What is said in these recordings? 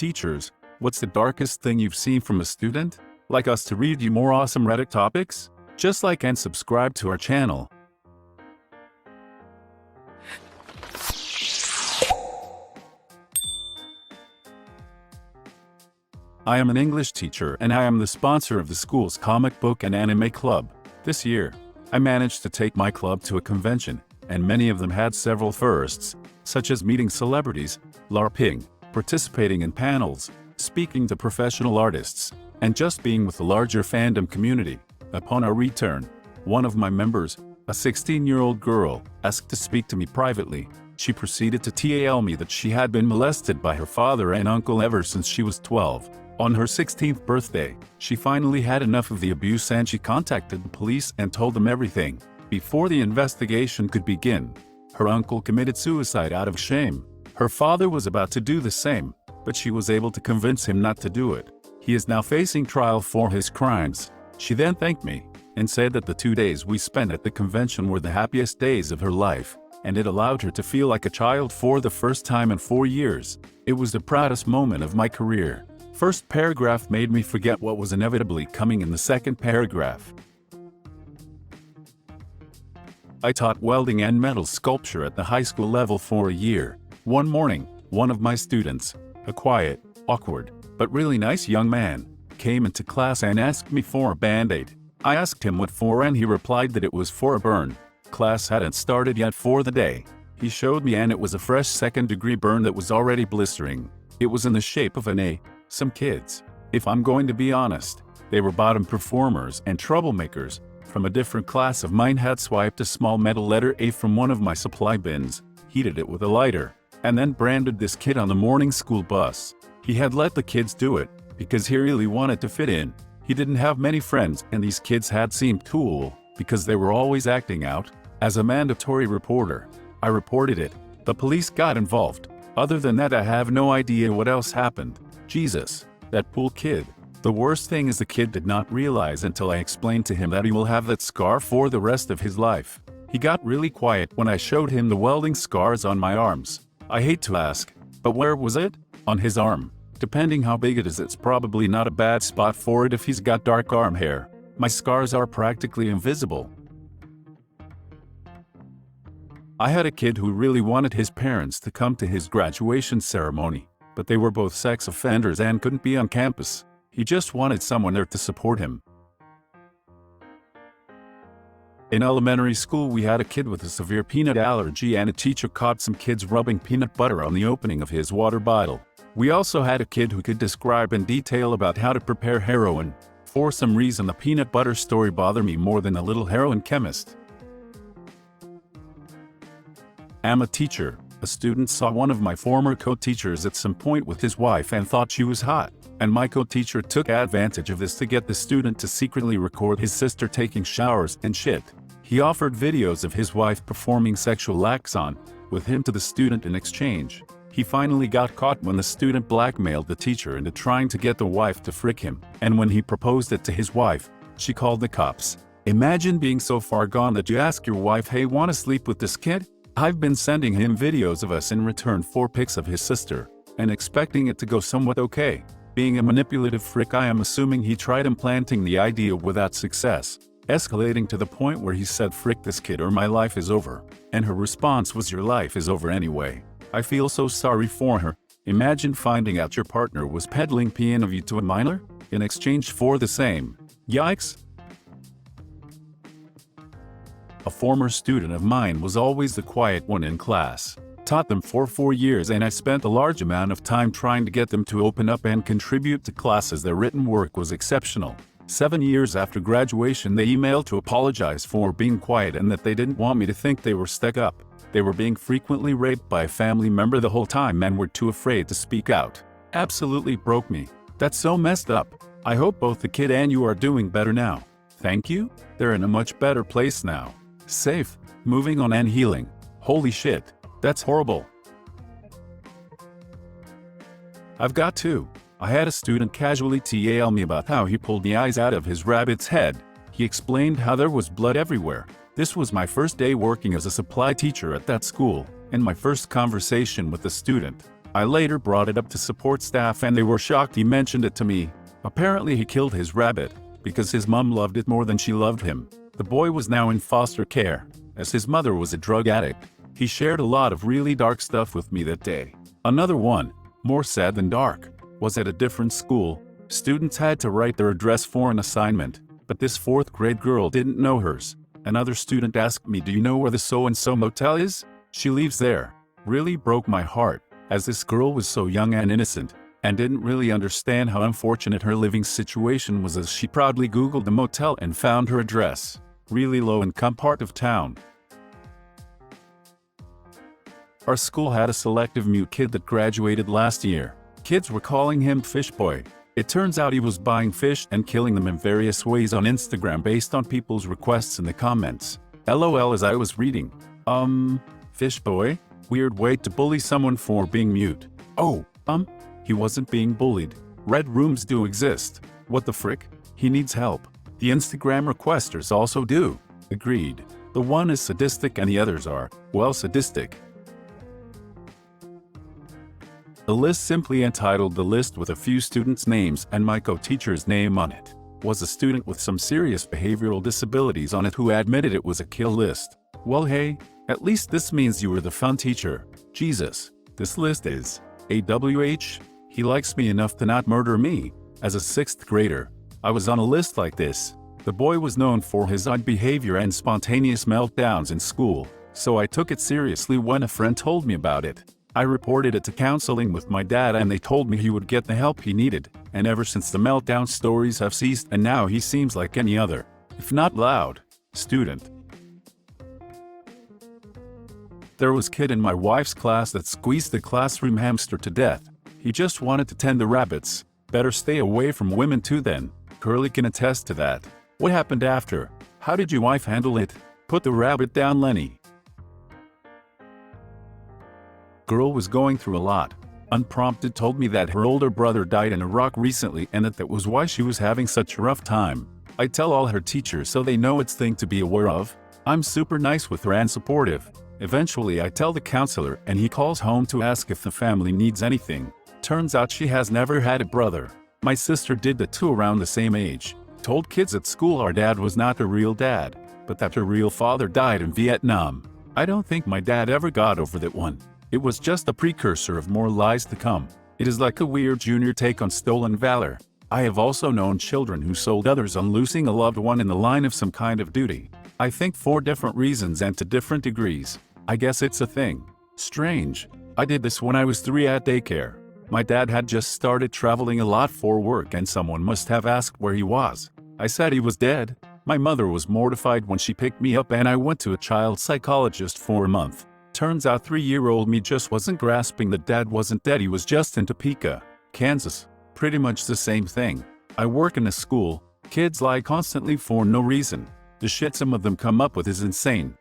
Teachers, what's the darkest thing you've seen from a student? Like us to read you more awesome Reddit topics? Just like and subscribe to our channel. I am an English teacher and I am the sponsor of the school's comic book and anime club. This year, I managed to take my club to a convention, and many of them had several firsts, such as meeting celebrities, LARPing, participating in panels, speaking to professional artists, and just being with the larger fandom community. Upon our return, one of my members, a 16-year-old girl, asked to speak to me privately. She proceeded to tell me that she had been molested by her father and uncle ever since she was 12. On her 16th birthday, she finally had enough of the abuse and she contacted the police and told them everything. Before the investigation could begin, her uncle committed suicide out of shame. Her father was about to do the same, but she was able to convince him not to do it. He is now facing trial for his crimes. She then thanked me and said that the 2 days we spent at the convention were the happiest days of her life, and it allowed her to feel like a child for the first time in 4 years. It was the proudest moment of my career. First paragraph made me forget what was inevitably coming in the second paragraph. I taught welding and metal sculpture at the high school level for a year. One morning, one of my students, a quiet, awkward, but really nice young man, came into class and asked me for a band-aid. I asked him what for and he replied that it was for a burn. Class hadn't started yet for the day. He showed me and it was a fresh second-degree burn that was already blistering. It was in the shape of an A. Some kids, if I'm going to be honest, they were bottom performers and troublemakers from a different class of mine, had swiped a small metal letter A from one of my supply bins, heated it with a lighter, and then branded this kid on the morning school bus. He had let the kids do it because he really wanted to fit in. He didn't have many friends and these kids had seemed cool because they were always acting out. As a mandatory reporter, I reported it. The police got involved. Other than that, I have no idea what else happened. Jesus, that poor kid. The worst thing is the kid did not realize until I explained to him that he will have that scar for the rest of his life. He got really quiet when I showed him the welding scars on my arms. I hate to ask, but where was it? On his arm. Depending how big it is, it's probably not a bad spot for it if he's got dark arm hair. My scars are practically invisible. I had a kid who really wanted his parents to come to his graduation ceremony, but they were both sex offenders and couldn't be on campus. He just wanted someone there to support him. In elementary school, we had a kid with a severe peanut allergy and a teacher caught some kids rubbing peanut butter on the opening of his water bottle. We also had a kid who could describe in detail about how to prepare heroin. For some reason, the peanut butter story bothered me more than a little heroin chemist. I'm a teacher. A student saw one of my former co-teachers at some point with his wife and thought she was hot, and my co-teacher took advantage of this to get the student to secretly record his sister taking showers and shit. He offered videos of his wife performing sexual acts with him to the student in exchange. He finally got caught when the student blackmailed the teacher into trying to get the wife to frick him, and when he proposed it to his wife, she called the cops. Imagine being so far gone that you ask your wife, "Hey, wanna sleep with this kid?" I've been sending him videos of us in return for pics of his sister, and expecting it to go somewhat okay. Being a manipulative frick, I am assuming he tried implanting the idea without success, escalating to the point where he said, "Frick this kid or my life is over." And her response was, "Your life is over anyway." I feel so sorry for her. Imagine finding out your partner was peddling PNW to a minor in exchange for the same. Yikes. A former student of mine was always the quiet one in class. Taught them for 4 years and I spent a large amount of time trying to get them to open up and contribute to classes. Their written work was exceptional. 7 years after graduation, they emailed to apologize for being quiet and that they didn't want me to think they were stuck up. They were being frequently raped by a family member the whole time and were too afraid to speak out. Absolutely broke me. That's so messed up. I hope both the kid and you are doing better now. Thank you. They're in a much better place now. Safe, moving on and healing. Holy shit, that's horrible. I've got two. I had a student casually tell me about how he pulled the eyes out of his rabbit's head. He explained how there was blood everywhere. This was my first day working as a supply teacher at that school, and my first conversation with the student. I later brought it up to support staff and they were shocked he mentioned it to me. Apparently he killed his rabbit because his mom loved it more than she loved him. The boy was now in foster care, as his mother was a drug addict. He shared a lot of really dark stuff with me that day. Another one, more sad than dark, was at a different school. Students had to write their address for an assignment, but this 4th grade girl didn't know hers. Another student asked me, "Do you know where the so-and-so motel is? She lives there." Really broke my heart, as this girl was so young and innocent, and didn't really understand how unfortunate her living situation was, as she proudly Googled the motel and found her address. Really low-income part of town. Our school had a selective mute kid that graduated last year. Kids were calling him Fish Boy. It turns out he was buying fish and killing them in various ways on Instagram based on people's requests in the comments. LOL as I was reading. Fish Boy? Weird way to bully someone for being mute. Oh, he wasn't being bullied. Red rooms do exist. What the frick? He needs help. The Instagram requesters also do. Agreed. The one is sadistic and the others are, well, sadistic. A list simply entitled "The List with a few students' names and my co-teacher's name on it" was a student with some serious behavioral disabilities on it who admitted it was a kill list. Well, hey, at least this means you were the fun teacher. Jesus, this list is AWH. He likes me enough to not murder me. As a 6th grader, I was on a list like this. The boy was known for his odd behavior and spontaneous meltdowns in school, so I took it seriously when a friend told me about it. I reported it to counseling with my dad and they told me he would get the help he needed, and ever since the meltdown stories have ceased and now he seems like any other, if not loud, student. There was kid in my wife's class that squeezed the classroom hamster to death. He just wanted to tend the rabbits. Better stay away from women too then. Curly can attest to that. What happened after? How did your wife handle it? Put the rabbit down, Lenny. Girl was going through a lot. Unprompted told me that her older brother died in Iraq recently and that was why she was having such a rough time. I tell all her teachers so they know it's thing to be aware of. I'm super nice with her and supportive. Eventually I tell the counselor and he calls home to ask if the family needs anything. Turns out she has never had a brother. My sister did that too around the same age. Told kids at school our dad was not her real dad, but that her real father died in Vietnam. I don't think my dad ever got over that one. It was just a precursor of more lies to come. It is like a weird junior take on stolen valor. I have also known children who sold others on losing a loved one in the line of some kind of duty. I think for different reasons and to different degrees. I guess it's a thing. Strange. I did this when I was 3 at daycare. My dad had just started traveling a lot for work and someone must have asked where he was. I said he was dead. My mother was mortified when she picked me up and I went to a child psychologist for a month. Turns out 3-year-old me just wasn't grasping that dad wasn't dead, he was just in Topeka, Kansas. Pretty much the same thing. I work in a school. Kids lie constantly for no reason. The shit some of them come up with is insane.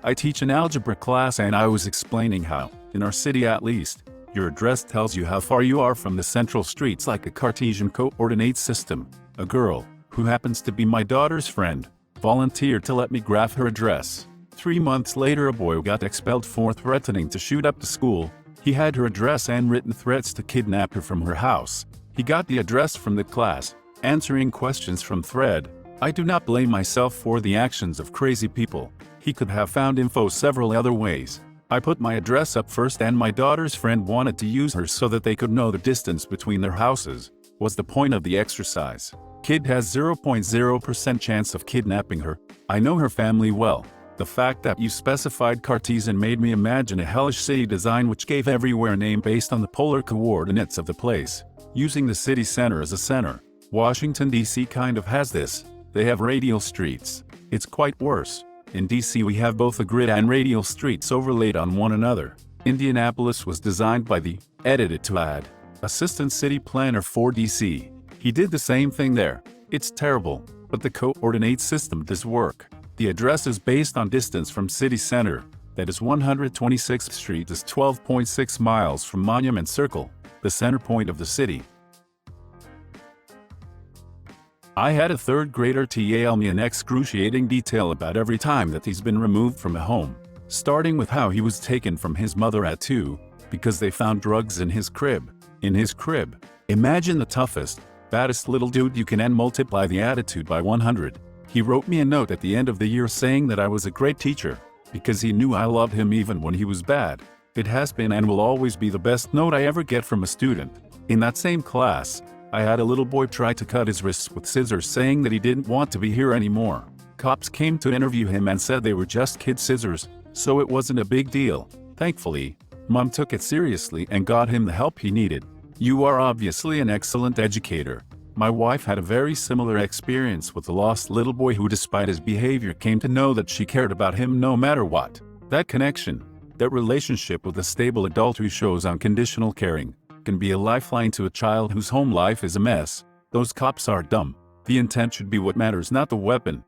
I teach an algebra class and I was explaining how, in our city at least, your address tells you how far you are from the central streets like a Cartesian coordinate system. A girl, who happens to be my daughter's friend, volunteered to let me graph her address. 3 months later a boy got expelled for threatening to shoot up the school. He had her address and written threats to kidnap her from her house. He got the address from the class, answering questions from thread. I do not blame myself for the actions of crazy people. He could have found info several other ways. I put my address up first and my daughter's friend wanted to use her so that they could know the distance between their houses. Was the point of the exercise. Kid has 0.0% chance of kidnapping her. I know her family well. The fact that you specified Cartesian made me imagine a hellish city design which gave everywhere a name based on the polar coordinates of the place, using the city center as a center. Washington, D.C. kind of has this. They have radial streets. It's quite worse. In D.C. we have both a grid and radial streets overlaid on one another. Indianapolis was designed by the edited to add assistant city planner for D.C. He did the same thing there. It's terrible, but the coordinate system does work. The address is based on distance from city center. That is 126th Street is 12.6 miles from Monument Circle, the center point of the city. I had a 3rd grader tell me in excruciating detail about every time that he's been removed from a home. Starting with how he was taken from his mother at 2 because they found drugs in his crib. In his crib. Imagine the toughest, baddest little dude you can and multiply the attitude by 100. He wrote me a note at the end of the year saying that I was a great teacher, because he knew I loved him even when he was bad. It has been and will always be the best note I ever get from a student. In that same class, I had a little boy try to cut his wrists with scissors saying that he didn't want to be here anymore. Cops came to interview him and said they were just kid scissors, so it wasn't a big deal. Thankfully, Mom took it seriously and got him the help he needed. You are obviously an excellent educator. My wife had a very similar experience with a lost little boy who, despite his behavior, came to know that she cared about him no matter what. That connection, that relationship with a stable adult who shows unconditional caring, can be a lifeline to a child whose home life is a mess. Those cops are dumb. The intent should be what matters, not the weapon.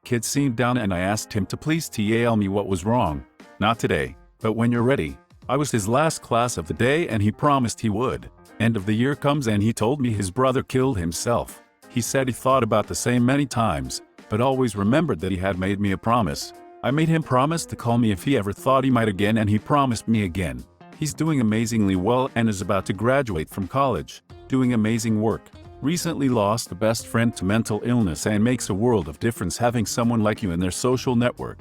Kid seemed down and I asked him to please tell me what was wrong. Not today, but when you're ready. I was his last class of the day and he promised he would. End of the year comes and he told me his brother killed himself. He said he thought about the same many times, but always remembered that he had made me a promise. I made him promise to call me if he ever thought he might again, and he promised me again. He's doing amazingly well and is about to graduate from college, doing amazing work. Recently lost a best friend to mental illness and makes a world of difference having someone like you in their social network.